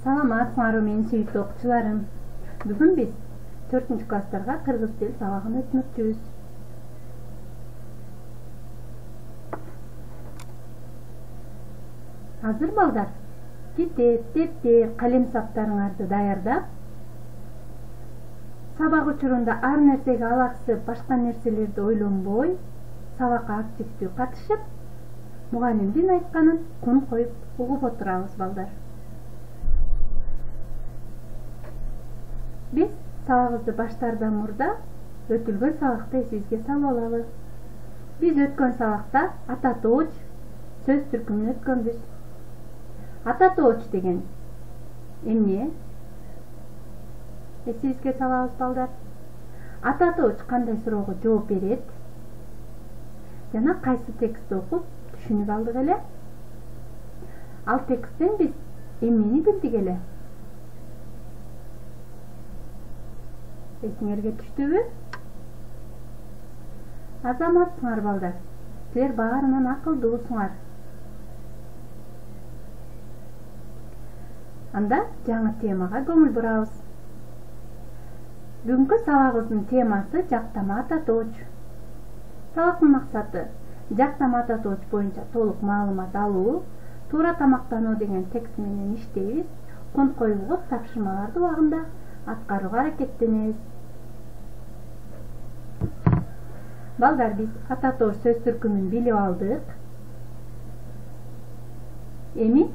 Саламатсыңарбы менин сүйүктүү окуучуларым. Бүгүн биз 4-класстарга кыргыз тил сабагын өтмөкчүбүз. Азыр балдар, китеп, дептер, калем саптарыңарды даярдап, сабак учурунда ар нерсеге алаксып, башка нерселерди ойлонбой, сабакка активдүү катышып, мугалимдин айтканын кун коюп угуп отурабыз балдар. Биз сабагыбызды баштаардан мурда өтүлгөн сабакты эсибизге салып алалы. Биз өткөн сабакта ата тооч сөз түркүмүн өткөнбүз. Ата тооч деген эмне? Эсибизге салабыз балдар. Ата тооч кандай суроого жооп берет? Жана кайсы текстти окуп түшүнүп алдык эле? Ал тексттен биз эмнени билдик эле? Эсиңерге түштүбү? Азаматсыңар балдар. Силер баарынан акылдуусуңар. Анда жаңы темага көңүл бурабыз. Бүгүнкү сабагыбыздын темасы жактама ата тооч. Сабактын максаты жактама ата тооч боюнча толук маалымат алуу, туура тамактануу деген текст менен иштейбиз. Конткой угуп тапшырмаларды убагында аткарууга аракеттенебиз. Балдар, биз ата тооч сөз түркүмүн билип алдык. Эми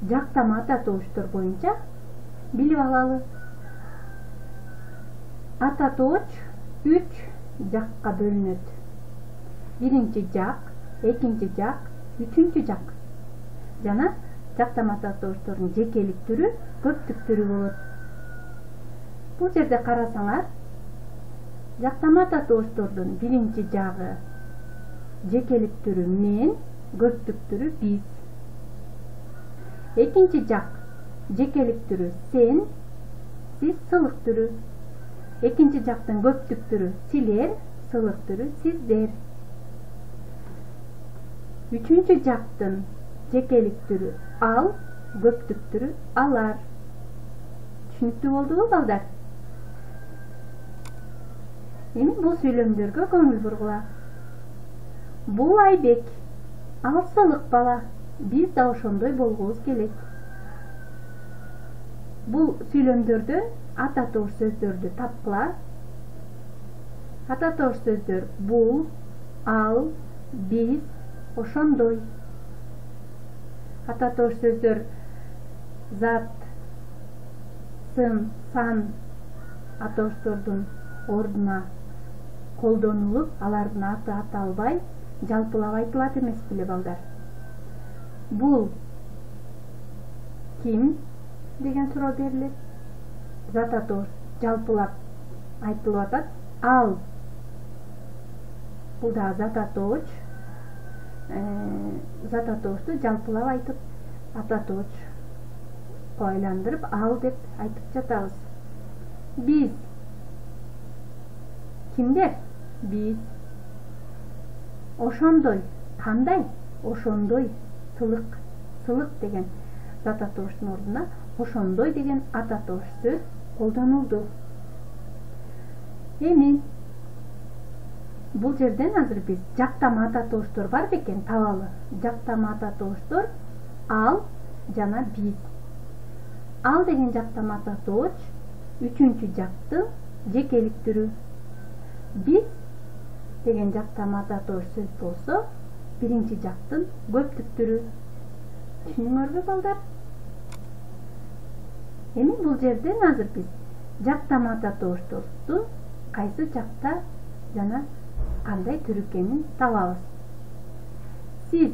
жактама ата тоочтор боюнча билип алалы. Ата тооч 3 жакка бөлүнөт. Биринчи жак, экинчи жак, үчүнчү жак. Жана жактама ата тоочтордун жекелик түрү, көптүк түрү болот. Бул жерде карасаңар, жактама ата тоочтордун биринчи жагы жекелик түрү мен, көптүк түрү биз. Экинчи жак жекелик түрү сен, сиз, сылык түрү. Экинчи жактын көптүк түрү силер, сылык түрү сиздер. Үчүнчү жактын жекелик түрү ал, көптүк түрү алар. Түшүнүктүү болдубу балдар? Эми бул сүйлөмдөргө көңүл бургула. Бул Айбек, ал сылык бала, биз да ошондой болгубуз келет. Бул сүйлөмдөрдөн ата тооч сөздөрдү тапкыла. Ата тооч сөздөр бул, ал, биз, ошондой. Ата тооч сөздөр зат, сын, сан атоочтордун ордуна колдонулуп, алардын аты аталбай, жалпылап айтылат эмес беле балдар. Бул ким деген суроо берилет. Зат атооч жалпылап айтылып атат. Ал, бул да зат атооч. Зат атоочту жалпылап айтып, ата тоочко айландырып, ал деп айтып жатабыз. Биз кимдер? Биз. Ошондой. Кандай? Ошондой. Сылык. Сылык деген зат атоочтун ордуна ошондой деген ата тооч сөз колдонулду. Эми бул жерден азыр биз жактама ата тоочтор бар бекен табалы. Жактама ата тоочтор ал жана биз. Ал деген жактама ата тооч үчүнчү жактын жекелик түрү. Биз деген жактама ата тооч сөз болсо, биринчи жактын көптүк түрү. Түшүнүңөрбү балдар? Эми бул жерден азыр биз жактама ата тоочтордун кайсы жакта жана кандай түр экенин табабыз. Сиз,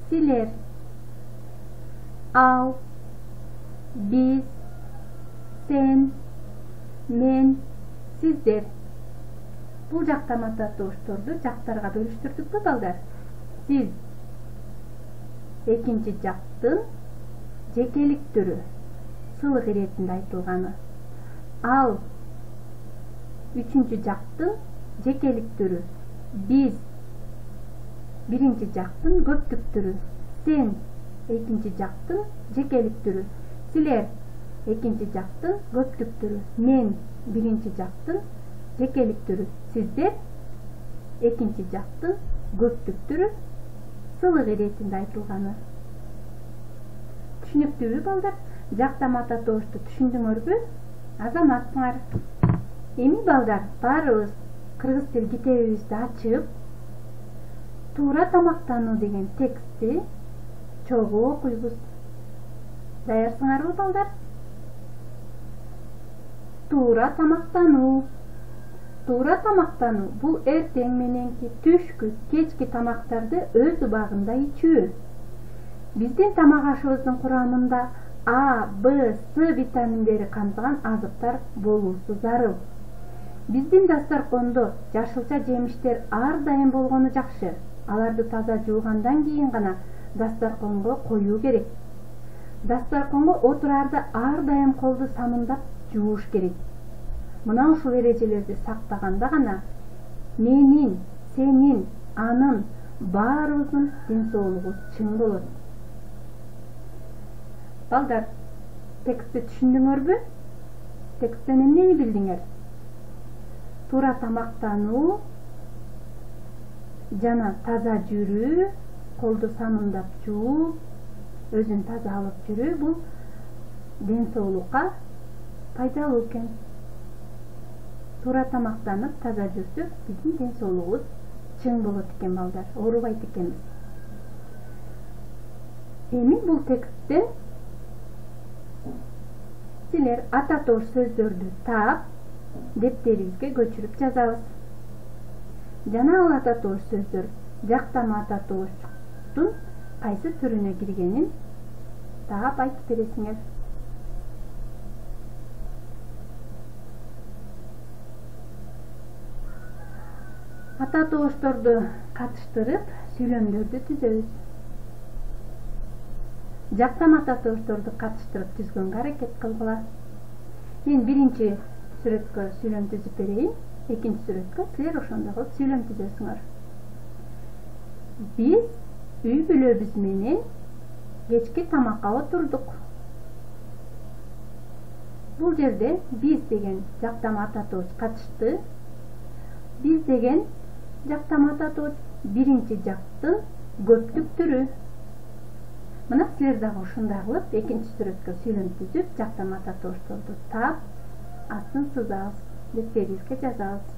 силер, ал, биз, сен, мен, сиздер. Бул жактама ата тоочторду жактарга бөлүштүрдүкпү балдар? Сиз экинчи жактын жекелик түрү, сылык иретинде айтылганы. Ал үчүнчү жактын жекелик түрү. Биз биринчи жактын көптүк түрү. Sen экинчи жактын жекелик түрү. Силер экинчи жактын көптүк түрү. Мен биринчи жактын жекелик түрү. Сиздер экинчи жактын көптүк түрү, сылык иретинде айтылганы. Түшүнүктүүбү балдар? Жактама татоошто түшүндүңөрбү? Азаматсыңар. Эми балдар, баарыбыз кыргыз тил китебибизди ачып, туура тамактануу деген текстти чогуу окуйбуз. Даярсыңарбы балдар? Туура тамактануу. Туура тамактануу бул эртең мененки, түшкү, кечки тамактарды өз убагында ичүү. Биздин тамак ашыбыздын курамында А, Б, С витаминдери камтыган азыктар болуусу зарыл. Биздин дасторкондо жашылча жемиштер ар дайым болгону жакшы. Аларды таза жуугандан кийин гана дасторконго коюу керек. Дасторконго отураарда ар дайым колду самындап жууш керек. Мына ушул эрежелерди сактаганда гана менин, сенин, анын баарыбыздын ден соолугу чың болот. Балдар, текстти түшүндүңөрбү? Тексттен эмнени билдиңер? Туура тамактануу жана таза жүрүү, колду самындап жуу, өзүн таза алып жүрүү бул ден соолукка пайдалуу экен. Туура тамактанып, таза жүрсөк, биздин ден соолугубуз чың болот экен балдар, оорубайт экенбиз. Эми бул тексттен силер ата тоош сөздөрдү таап, дептерибизге көчүрүп жазабыз. Жана ал ата тоош сөздөр жактама ата тооштун кайсы түрүнө киргенин таап айтып бересиңер. Ата тоошторду катыштырып, сүйлөмдөрдү түзөбүз. Жактама ата тоошторду катыштырып түзгөнгө аракет кылгыла. Мен биринчи сүрөткө сүйлөм түзүп берейин, экинчи сүрөткө силер ошондой кылып сүйлөм түзөсүңөр. Биз үй бүлөбүз менен кечки тамакка отурдук. Бул жерде биз деген жактама ата тоош катышты. Биз деген жактама ата тоош биринчи жактын көптүк түрү. Мына силер дагы ушундай кылып экинчи сүрөткө сүйлөм түзүп, жактама ата тоошторду таап, астын сызабыз, дептерибизге жазабыз.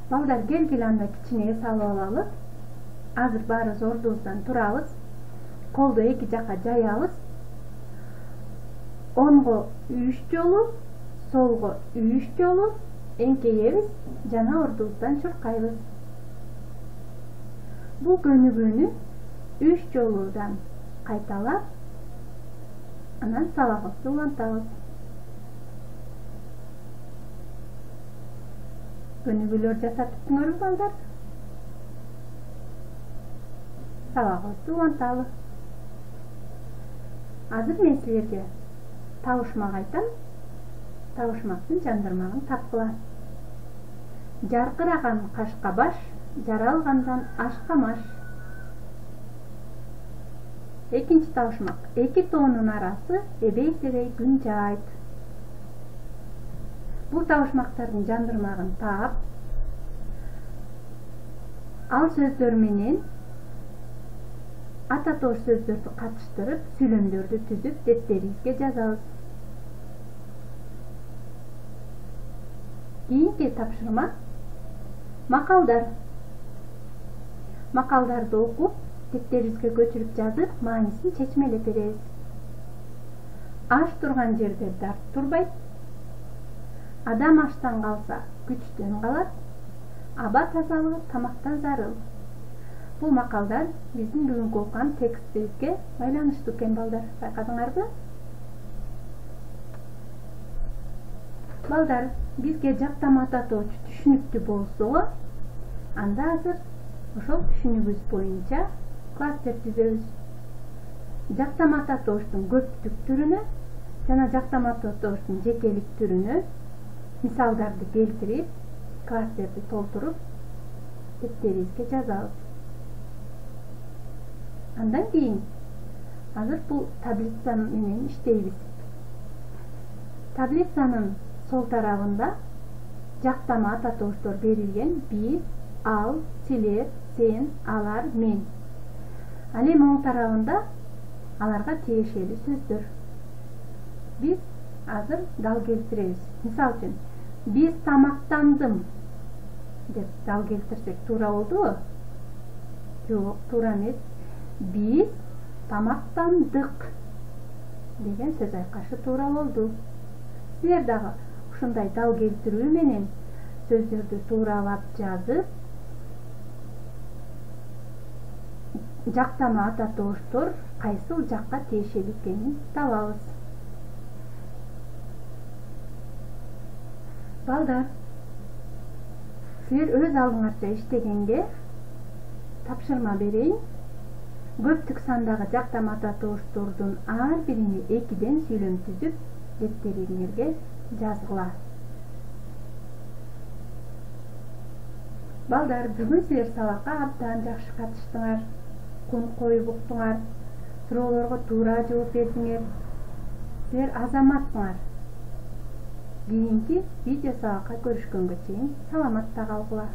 Балдар, келгиле анда кичине эс алып алалы. Азыр баарыбыз ордубуздан турабыз. Колду эки жакка жаябыз. Онго 3 жолу, солго 3 жолу эңкейебиз жана ордубуздан чуркайбыз. Бул көнүгүүнү 3 жолудан кайталап, анан сабагыбызды улантабыз. Көнүгүүлөр жасатыптыңарбы балдар? Сабагыбызды уланталы. Азыр мен силерге табышмак айтам. Табышмактын жандырмагын тапкыла. Жаркыраган кашка баш, жаралгандан ашка маш. Экинчи табышмак. Эки тоонун арасы эбей-себей күн жайт. Бул табышмактардын жандырмагын таап, ал сөздөр менен ата тоош сөздөрдү катыштырып, сүйлөмдөрдү түзүп, дептерибизге жазабыз. Кийинки тапшырма макалдар. Макалдарды окуп, дептерибизге көчүрүп жазып, маанисин чечмелеп беребиз. Аш турган жерде дарт турбайт. Адам аштан калса, күчтөн калат. Аба тазалыгы тамактан зарыл. Бул макалдар биздин бүгүнкү окуган текстибизге байланыштуу экен балдар. Байкадыңарбы? Балдар, бизге жактама ата тооч түшүнүктүү болсо, анда азыр ошол түшүнүгүбүз боюнча класстер түзөбүз. Жактама ата тооштун көптүк түрүнө жана жактама ата тооштун жекелик түрүнө мисалдарды келтирип, класстерди толтуруп, дептерибизге жазабыз. Андан кийин азыр бул таблица менен иштейбиз. Таблицанын сол тарабында жактама ата тобуштор берилген: биз, ал, силер, сен, алар, мен. Ал эми оң тарабында аларга тиешелүү сөздөр. Биз азыр дал келтиребиз. Мисалы үчүн, биз тамактандым деп дал келтирсек туура болдубу? Жок, туура эмес. Биз тамактандык деген сөз айкашы туура болду. Силер дагы ушундай дал келтирүү менен сөздөрдү тууралап жазып, жактама ата тобуштор кайсыл жакка тиешелүү экенин табабыз. Балдар, силер өз алдыңарча иштегенге тапшырма берейин. Көптүк сандагы жактама ата тобуштордун ар бирини 2ден сүйлөм түзүп, деттериңерге жазгыла. Балдар, бүгүн силер сабакка абдан жакшы катыштыңар. Кун коюп уктуңар, суроолорго туура жооп бердиңер. Силер азаматсыңар. Кийинки видео сабакка көрүшкөнгө чейин саламатта калгыла.